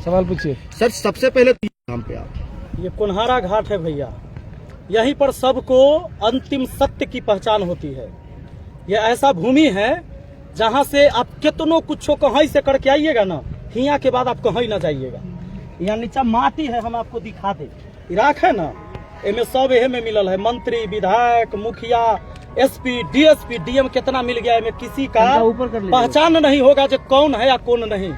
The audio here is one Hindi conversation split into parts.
सवाल पूछिए सर। सबसे पहले तो यहाँ पे आप, ये कुन्हारा घाट है भैया, यहीं पर सबको अंतिम सत्य की पहचान होती है। ये ऐसा भूमि है जहां से आप कितनों कुछ कहीं से करके आइएगा ना, हिया के बाद आप कहीं ना जाइएगा। यहाँ नीचा माटी है, हम आपको दिखा दे। इराक है ना, इनमें सब एहे में मिलल है, मंत्री, विधायक, मुखिया, एसपी, डीएसपी, डीएम कितना मिल गया है, किसी का पहचान नहीं होगा जो कौन है या कौन नहीं।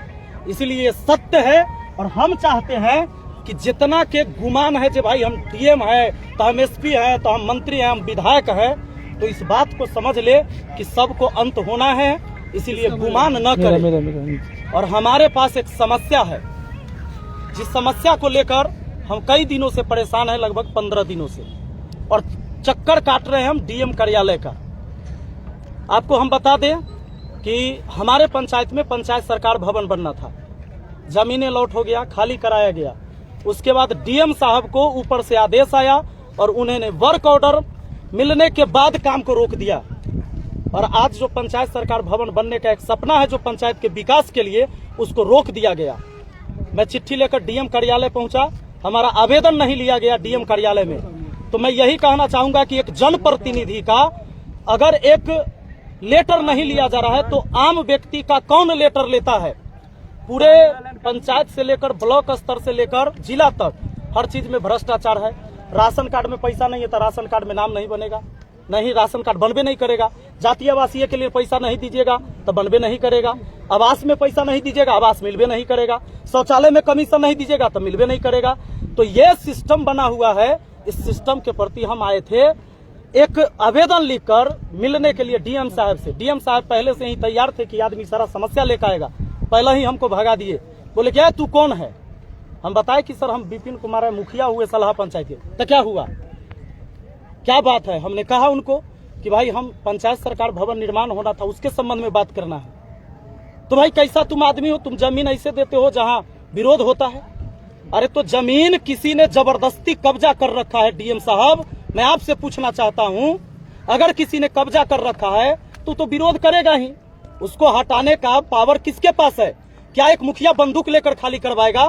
इसलिए ये सत्य है और हम चाहते हैं कि जितना के गुमान है जो भाई हम डीएम है तो हम एसपी है तो हम मंत्री हैं, हम विधायक है, तो इस बात को समझ ले कि सबको अंत होना है, इसीलिए गुमान न करें। और हमारे पास एक समस्या है, जिस समस्या को लेकर हम कई दिनों से परेशान हैं, लगभग 15 दिनों से, और चक्कर काट रहे हैं हम डीएम कार्यालय का। आपको हम बता दें कि हमारे पंचायत में पंचायत सरकार भवन बनना था, जमीनें लॉट हो गया, खाली कराया गया। उसके बाद डीएम साहब को ऊपर से आदेश आया और उन्होंने वर्क ऑर्डर मिलने के बाद काम को रोक दिया। और आज जो पंचायत सरकार भवन बनने का एक सपना है जो पंचायत के विकास के लिए, उसको रोक दिया गया। मैं चिट्ठी लेकर डीएम कार्यालय पहुंचा, हमारा आवेदन नहीं लिया गया डीएम कार्यालय में। तो मैं यही कहना चाहूंगा कि एक जनप्रतिनिधि का अगर एक लेटर नहीं लिया जा रहा है तो आम व्यक्ति का कौन लेटर लेता है। पूरे पंचायत से लेकर ब्लॉक स्तर से लेकर जिला तक हर चीज में भ्रष्टाचार है। राशन कार्ड में पैसा नहीं है तो राशन कार्ड में नाम नहीं बनेगा, नहीं राशन कार्ड बनबे नहीं करेगा। जातीय आवासीय के लिए पैसा नहीं दीजिएगा तो बनबे नहीं करेगा। आवास में पैसा नहीं दीजिएगा, आवास मिलबे नहीं करेगा। शौचालय में कमीशन नहीं दीजिएगा तो मिलबे नहीं करेगा। तो ये सिस्टम बना हुआ है, इस सिस्टम के प्रति हम आए थे एक आवेदन लिखकर मिलने के लिए डीएम साहब से। डीएम साहब पहले से ही तैयार थे कि आदमी सारा समस्या लेकर आएगा, पहले ही हमको भगा दिए। बोले क्या तू कौन है? हम बताए कि सर हम विपिन कुमार है, मुखिया हुए सलाह पंचायत के। तो क्या हुआ, क्या बात है? हमने कहा उनको कि भाई हम पंचायत सरकार भवन निर्माण होना था, उसके संबंध में बात करना है। तो भाई कैसा तुम आदमी हो, तुम जमीन ऐसे देते हो जहां विरोध होता है? अरे तो जमीन किसी ने जबरदस्ती कब्जा कर रखा है। डीएम साहब, मैं आपसे पूछना चाहता हूं, अगर किसी ने कब्जा कर रखा है तो विरोध करेगा ही। उसको हटाने का पावर किसके पास है? क्या एक मुखिया बंदूक लेकर खाली करवाएगा?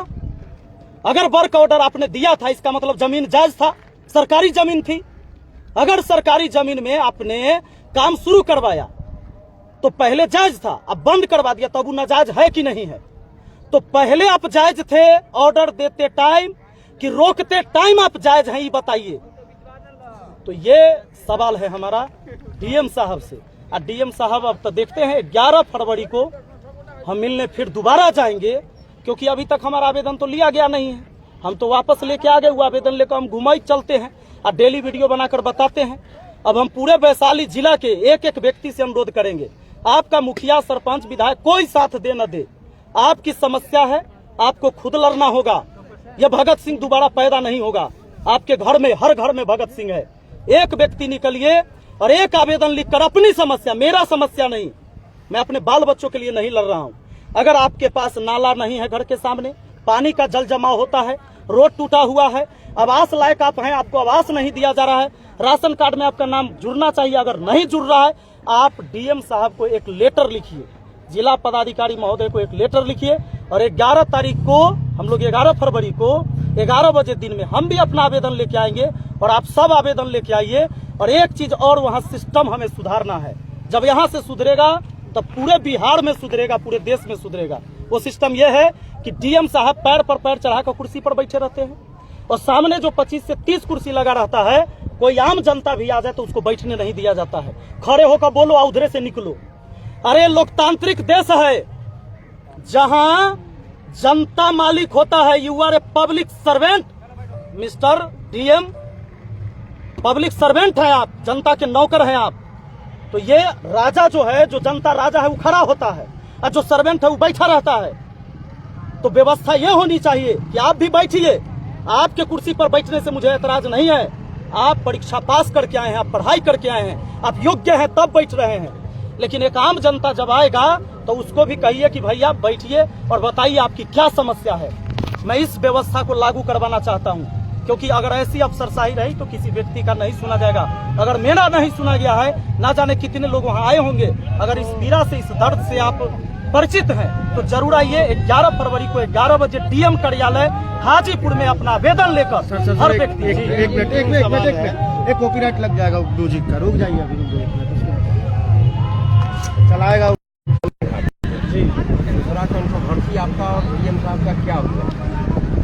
अगर वर्क ऑर्डर आपने दिया था, इसका मतलब जमीन जायज था, सरकारी जमीन थी। अगर सरकारी जमीन में आपने काम शुरू करवाया तो पहले जायज था, अब बंद करवा दिया, तब वो नाजायज है कि नहीं है? तो पहले आप जायज थे ऑर्डर देते टाइम कि रोकते टाइम आप जायज हैं, ये बताइए। तो ये सवाल है हमारा डीएम साहब से। और डीएम साहब अब तो देखते हैं 11 फरवरी को हम मिलने फिर दोबारा जाएंगे, क्योंकि अभी तक हमारा आवेदन तो लिया गया नहीं है। हम तो वापस लेके आ गए, वो आवेदन लेकर हम घुमाई चलते हैं और डेली वीडियो बनाकर बताते हैं। अब हम पूरे वैशाली जिला के एक एक व्यक्ति से अनुरोध करेंगे, आपका मुखिया, सरपंच, विधायक कोई साथ दे न दे, आपकी समस्या है, आपको खुद लड़ना होगा। यह भगत सिंह दोबारा पैदा नहीं होगा। आपके घर में, हर घर में भगत सिंह है। एक व्यक्ति निकलिए और एक आवेदन लिखकर अपनी समस्या, मेरा समस्या नहीं, मैं अपने बाल बच्चों के लिए नहीं लड़ रहा हूं। अगर आपके पास नाला नहीं है घर के सामने, पानी का जल जमाव होता है, रोड टूटा हुआ है, आवास लायक आप हैं, आपको आवास नहीं दिया जा रहा है, राशन कार्ड में आपका नाम जुड़ना चाहिए, अगर नहीं जुड़ रहा है, आप डीएम साहब को एक लेटर लिखिए, जिला पदाधिकारी महोदय को एक लेटर लिखिए। और 11 तारीख को हम लोग 11 फरवरी को 11 बजे दिन में हम भी अपना आवेदन लेके आएंगे और आप सब आवेदन लेके आइए। और एक चीज और, वहां सिस्टम हमें सुधारना है। जब यहाँ से सुधरेगा तब पूरे बिहार में सुधरेगा, पूरे देश में सुधरेगा। वो सिस्टम यह है कि डीएम साहब पैर पर पैर चढ़ाकर कुर्सी पर बैठे रहते हैं और सामने जो 25 से 30 कुर्सी लगा रहता है, कोई आम जनता भी आ जाए तो उसको बैठने नहीं दिया जाता है। खड़े होकर बोलो, उधरे से निकलो। अरे लोकतांत्रिक देश है जहां जनता मालिक होता है। You are a public servant mister DM, public servant है आप, जनता के नौकर हैं आप। तो ये राजा जो है, जो जनता राजा है, वो खड़ा होता है और जो सर्वेंट है वो बैठा रहता है। तो व्यवस्था ये होनी चाहिए कि आप भी बैठिए। आपके कुर्सी पर बैठने से मुझे ऐतराज नहीं है। आप परीक्षा पास करके आए हैं, आप पढ़ाई करके आए हैं, आप योग्य हैं तब बैठ रहे हैं। लेकिन एक आम जनता जब आएगा तो उसको भी कहिए कि भैया बैठिए और बताइए आपकी क्या समस्या है। मैं इस व्यवस्था को लागू करवाना चाहता हूं, क्योंकि अगर ऐसी अफसरशाही रही तो किसी व्यक्ति का नहीं सुना जाएगा। अगर मेरा नहीं सुना गया है, ना जाने कितने लोग वहां आए होंगे। अगर इस पीड़ा से, इस दर्द से आप परिचित हैं तो जरूर आइए। 11 फरवरी को 11 बजे डीएम कार्यालय हाजीपुर में अपना आवेदन लेकर हर व्यक्ति एक कॉपीराइट लग जाएगा म्यूजिक का। रुक जाइए अभी, रुक जाइए एक मिनट, चलाएगा जी। दूसरा कंट्रोवर्सी आपका और डीएम साहब का क्या होगा?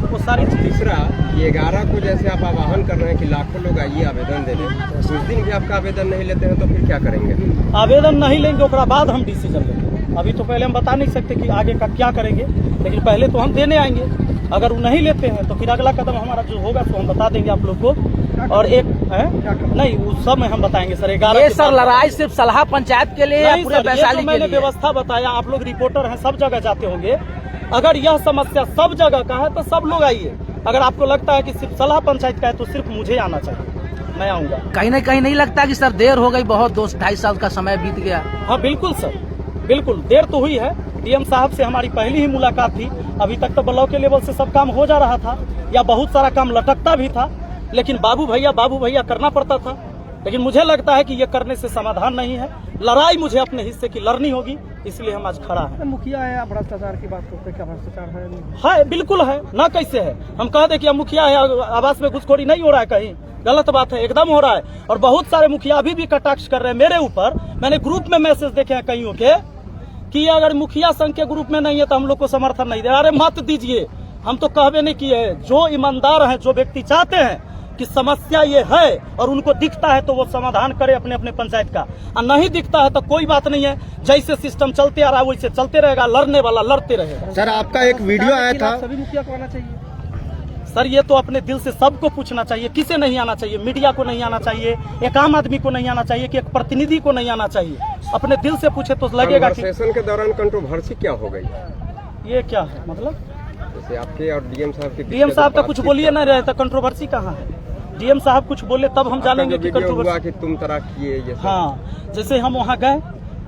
वो सारी तीसरा, ये 11 को जैसे आप आह्वान कर रहे हैं कि लाखों लोग आइए आवेदन देने, उस दिन भी आपका आवेदन नहीं लेते हैं तो फिर क्या करेंगे? आवेदन नहीं लेंगे उसके बाद हम डिसीजन लेंगे। अभी तो पहले हम बता नहीं सकते कि आगे का क्या करेंगे, लेकिन पहले तो हम देने आएंगे। अगर वो नहीं लेते हैं तो फिर अगला कदम हमारा जो होगा तो हम बता देंगे आप लोग को। और एक है नहीं, उस सब में हम बताएंगे सर। 11 ये सर लड़ाई सिर्फ सलाह पंचायत के लिए या पूरे वैशाली के मैंने लिए? व्यवस्था बताया, आप लोग रिपोर्टर हैं, सब जगह जाते होंगे। अगर यह समस्या सब जगह का है तो सब लोग आइए। अगर आपको लगता है कि सिर्फ सलाह पंचायत का है तो सिर्फ मुझे आना चाहिए, मैं आऊंगा। कहीं न कहीं नहीं लगता कि सर देर हो गई, बहुत 2-2.5 साल का समय बीत गया? हाँ बिल्कुल सर, बिल्कुल देर तो हुई है। डीएम साहब से हमारी पहली ही मुलाकात थी। अभी तक तो ब्लॉक के लेवल से सब काम हो जा रहा था या बहुत सारा काम लटकता भी था, लेकिन बाबू भैया करना पड़ता था। लेकिन मुझे लगता है कि ये करने से समाधान नहीं है। लड़ाई मुझे अपने हिस्से की लड़नी होगी, इसलिए हम आज खड़ा हैं। मुखिया है, भ्रष्टाचार की बात करते, क्या भ्रष्टाचार है? है, बिल्कुल है ना, कैसे है? हम कह दे कि मुखिया है, आवास में घुसखोरी नहीं हो रहा है, कहीं गलत बात है, एकदम हो रहा है। और बहुत सारे मुखिया अभी भी कटाक्ष कर रहे हैं मेरे ऊपर। मैंने ग्रुप में मैसेज देखे हैं कईयों के कि अगर मुखिया संघ के ग्रुप में नहीं है तो हम लोग को समर्थन नहीं दे। अरे मत दीजिए, हम तो कहवे नहीं किए हैं। जो ईमानदार हैं, जो व्यक्ति चाहते हैं कि समस्या ये है और उनको दिखता है तो वो समाधान करे अपने अपने पंचायत का, और नहीं दिखता है तो कोई बात नहीं है। जैसे सिस्टम चलते आ रहा है वैसे चलते रहेगा, लड़ने वाला लड़ते रहेगा। सर आपका एक वीडियो आया था, सभी मुखिया को आना चाहिए सर। ये तो अपने दिल से सबको पूछना चाहिए, किसे नहीं आना चाहिए? मीडिया को नहीं आना चाहिए, एक आम आदमी को नहीं आना चाहिए, कि एक प्रतिनिधि को नहीं आना चाहिए। अपने दिल से पूछे तो लगेगा कि सेशन के दौरान कंट्रोवर्सी क्या हो गई? ये क्या है मतलब? जैसे आपके और डीएम साहब के डीएम साहब तो कुछ बोलिए ना रहे तो कंट्रोवर्सी कहाँ है? डीएम साहब कुछ बोले तब हम जानेंगे कि हुआ कि तुम तरह किए ये सब। हाँ, जैसे हम वहाँ गए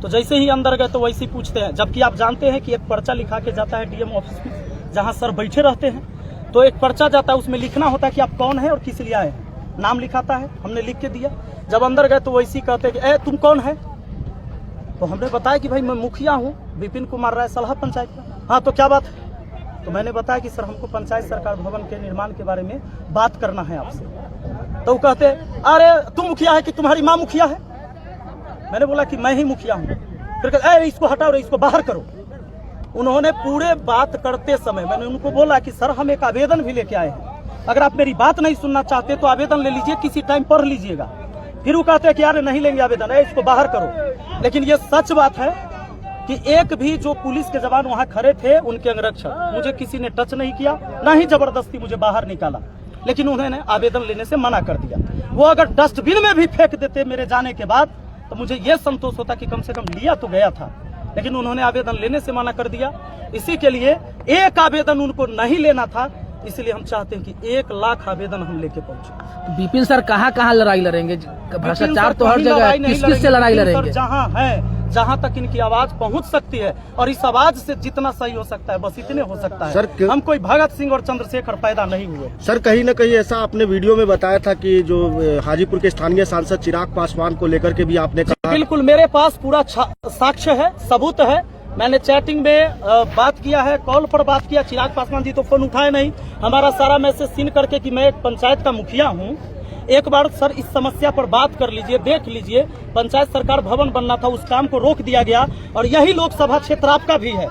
तो जैसे ही अंदर गए तो वैसे ही पूछते हैं, जबकि आप जानते हैं कि एक पर्चा लिखा के जाता है डीएम ऑफिस में, जहाँ सर बैठे रहते हैं। तो एक पर्चा जाता है, उसमें लिखना होता है कि आप कौन है और किस लिए आए हैं, नाम लिखाता है, हमने लिख के दिया। जब अंदर गए तो वैसे ही कहते हैं कि ए तुम कौन है? तो हमने बताया कि भाई मैं मुखिया हूँ, विपिन कुमार राय, सलाह पंचायत का। हाँ तो क्या बात है? तो मैंने बताया कि सर हमको पंचायत सरकार भवन के निर्माण के बारे में बात करना है आपसे। तो वो कहते अरे तुम मुखिया है कि तुम्हारी माँ मुखिया है? मैंने बोला कि मैं ही मुखिया हूँ। फिर कहते इसको हटाओ, इसको बाहर करो। उन्होंने पूरे बात करते समय मैंने उनको बोला कि सर हम एक आवेदन भी लेके आए हैं, अगर आप मेरी बात नहीं सुनना चाहते तो आवेदन ले लीजिए, किसी टाइम पढ़ लीजिएगा। फिर वो कहते हैं कि यार नहीं लेंगे आवेदन, इसको बाहर करो। लेकिन ये सच बात है कि एक भी जो पुलिस के जवान वहाँ खड़े थे, उनके अंगरक्षक, मुझे किसी ने टच नहीं किया, ना ही जबरदस्ती मुझे बाहर निकाला। लेकिन उन्होंने आवेदन लेने से मना कर दिया। वो अगर डस्टबिन में भी फेंक देते मेरे जाने के बाद तो मुझे ये संतोष होता कि कम से कम लिया तो गया था। लेकिन उन्होंने आवेदन लेने से मना कर दिया। इसी के लिए एक आवेदन उनको नहीं लेना था, इसलिए हम चाहते हैं कि 1 लाख आवेदन हम लेके पहुंचे। विपिन सर कहाँ लड़ाई लड़ेंगे? भ्रष्टाचार तो हर जगह है, किस से लड़ाई लड़ेंगे? जहाँ है, जहाँ तक इनकी आवाज पहुँच सकती है और इस आवाज से जितना सही हो सकता है बस इतने हो सकता है। सर हम कोई भगत सिंह और चंद्रशेखर पैदा नहीं हुए। सर कहीं न कहीं ऐसा आपने वीडियो में बताया था कि जो हाजीपुर के स्थानीय सांसद चिराग पासवान को लेकर के भी आपने कहा। बिल्कुल, मेरे पास पूरा साक्ष्य है, सबूत है। मैंने चैटिंग में बात किया है, कॉल पर बात किया। चिराग पासवान जी तो फोन उठाए नहीं, हमारा सारा मैसेज सीन करके कि मैं एक पंचायत का मुखिया हूँ, एक बार सर इस समस्या पर बात कर लीजिए, देख लीजिए। पंचायत सरकार भवन बनना था, उस काम को रोक दिया गया। और यही लोकसभा क्षेत्र आपका भी है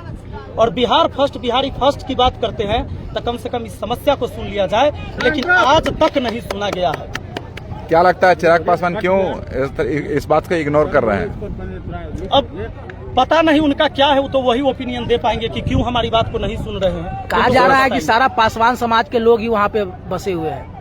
और बिहार फर्स्ट, बिहारी फर्स्ट की बात करते हैं तो कम से कम इस समस्या को सुन लिया जाए, लेकिन आज तक नहीं सुना गया है। क्या लगता है चिराग पासवान क्यों इस बात को इग्नोर कर रहे हैं? अब पता नहीं उनका क्या है, वो तो वही ओपिनियन दे पाएंगे कि क्यों हमारी बात को नहीं सुन रहे हैं। कहा जा रहा है कि सारा पासवान समाज के लोग ही वहाँ पे बसे हुए हैं।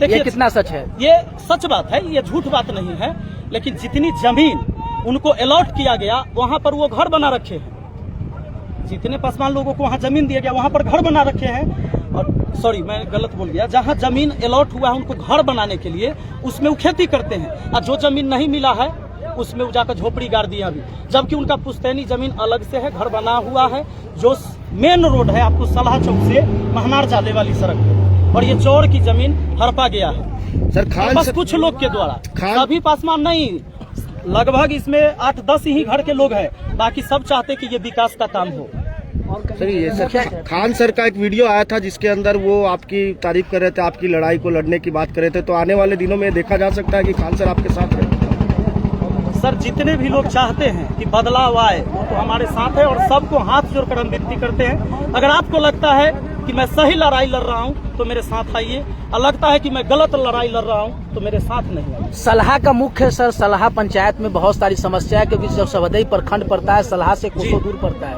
ये कितना सच है? ये सच बात है, ये झूठ बात नहीं है। लेकिन जितनी जमीन उनको अलॉट किया गया वहाँ पर वो घर बना रखे हैं। जितने पासवान लोगों को वहाँ जमीन दिया गया वहाँ पर घर बना रखे हैं। और सॉरी मैं गलत बोल गया, जहाँ जमीन अलॉट हुआ है उनको घर बनाने के लिए, उसमें वो खेती करते हैं। और जो जमीन नहीं मिला है उसमें वो जाकर झोपड़ी गाड़ दिया अभी, जबकि उनका पुश्तैनी जमीन अलग से है, घर बना हुआ है। जो मेन रोड है आपको सलाह चौक से महनार जाने वाली सड़क है, और ये चौर की जमीन हड़पा गया है सर खान बस कुछ लोग के द्वारा। सभी पासवान नहीं, लगभग इसमें 8-10 ही घर के लोग हैं, बाकी सब चाहते कि ये विकास का काम हो। सर ये सर खान सर का एक वीडियो आया था जिसके अंदर वो आपकी तारीफ कर रहे थे, आपकी लड़ाई को लड़ने की बात कर रहे थे, तो आने वाले दिनों में देखा जा सकता है कि खान सर आपके साथ है? सर जितने भी लोग चाहते हैं कि बदलाव आए वो तो हमारे साथ है और सबको हाथ जोड़कर हम विनती करते हैं। अगर आपको लगता है कि मैं सही लड़ाई लड़ रहा हूं तो मेरे साथ आइए, और लगता है कि मैं गलत लड़ाई लड़ रहा हूं तो मेरे साथ नहीं आइए। सलाह का मुख्य सर, सलाह पंचायत में बहुत सारी समस्या है, क्योंकि जब सवदई प्रखंड पड़ता है सलाह से कोसों दूर पड़ता है,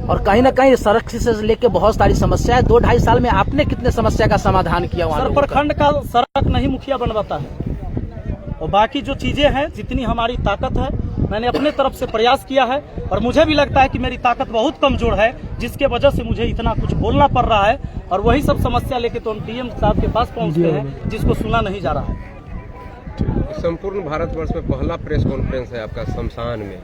और कहीं न कहीं सड़क से लेके बहुत सारी समस्या है। 2-2.5 साल में आपने कितने समस्या का समाधान किया वहाँ? सर प्रखंड का सड़क नहीं मुखिया बनवाता है, और बाकी जो चीजें हैं जितनी हमारी ताकत है मैंने अपने तरफ से प्रयास किया है, और मुझे भी लगता है कि मेरी ताकत बहुत कमजोर है, जिसके वजह से मुझे इतना कुछ बोलना पड़ रहा है, और वही सब समस्या लेके तो हम डीएम साहब के पास पहुंचते हैं, जिसको सुना नहीं जा रहा है। संपूर्ण भारतवर्ष में पहला प्रेस कॉन्फ्रेंस है आपका शमशान में,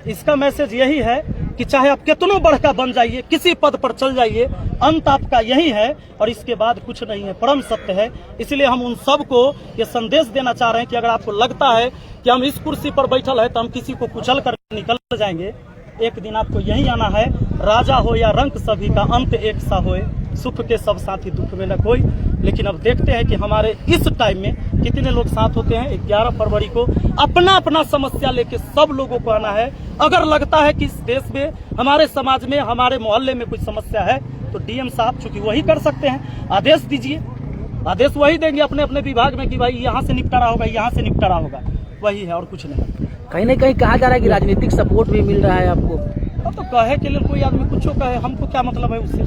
इसका मैसेज यही है कि चाहे आप कितनों बड़का बन जाइए, किसी पद पर चल जाइए, अंत आपका यही है और इसके बाद कुछ नहीं है, परम सत्य है। इसलिए हम उन सबको ये संदेश देना चाह रहे हैं कि अगर आपको लगता है कि हम इस कुर्सी पर बैठल है तो हम किसी को कुचल कर निकल जाएंगे, एक दिन आपको यही आना है। राजा हो या रंक सभी का अंत एक सा होए, सुख के सब साथी दुख में न कोई। लेकिन अब देखते हैं कि हमारे इस टाइम में कितने लोग साथ होते हैं। 11 फरवरी को अपना अपना समस्या लेके सब लोगों को आना है। अगर लगता है कि इस देश में, हमारे समाज में, हमारे मोहल्ले में कोई समस्या है तो डीएम साहब चूंकि वही कर सकते हैं, आदेश दीजिए, आदेश वही देंगे अपने अपने विभाग में कि भाई यहाँ से निपटारा होगा, यहाँ से निपटारा होगा, वही है और कुछ नहीं। कहीं न कहीं कहा जा रहा है कि राजनीतिक सपोर्ट भी मिल रहा है आपको। अब तो कहे के लिए कोई आदमी कुछ कहे, हमको क्या मतलब है उससे।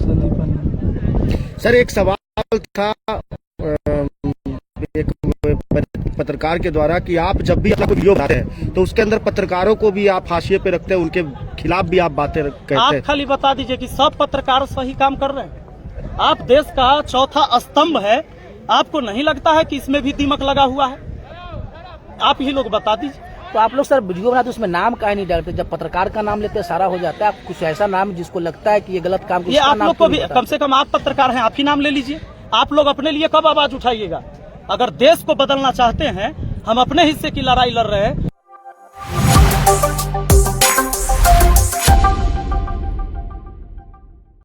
सर एक सवाल था एक पत्रकार के द्वारा कि आप जब भी अपना कोई वीडियो बनाते हैं तो उसके अंदर पत्रकारों को भी आप हाशिए पे रखते हैं, उनके खिलाफ भी आप बातें कहते हैं। आप खाली बता दीजिए कि सब पत्रकार सही काम कर रहे हैं। आप देश का चौथा स्तंभ है, आपको नहीं लगता है कि इसमें भी दीमक लगा हुआ है? आप ही लोग बता दीजिए। तो आप लोग सर वीडियो बनाते उसमें नाम काहे नहीं डालते? जब पत्रकार का नाम लेते सारा हो जाता है, आप कुछ ऐसा नाम जिसको लगता है कि ये गलत काम, ये आप लोग को भी कम से कम, आप पत्रकार हैं, आप ही नाम ले लीजिए। आप लोग अपने लिए कब आवाज उठाइएगा? अगर देश को बदलना चाहते हैं, हम अपने हिस्से की लड़ाई लड़ रहे हैं।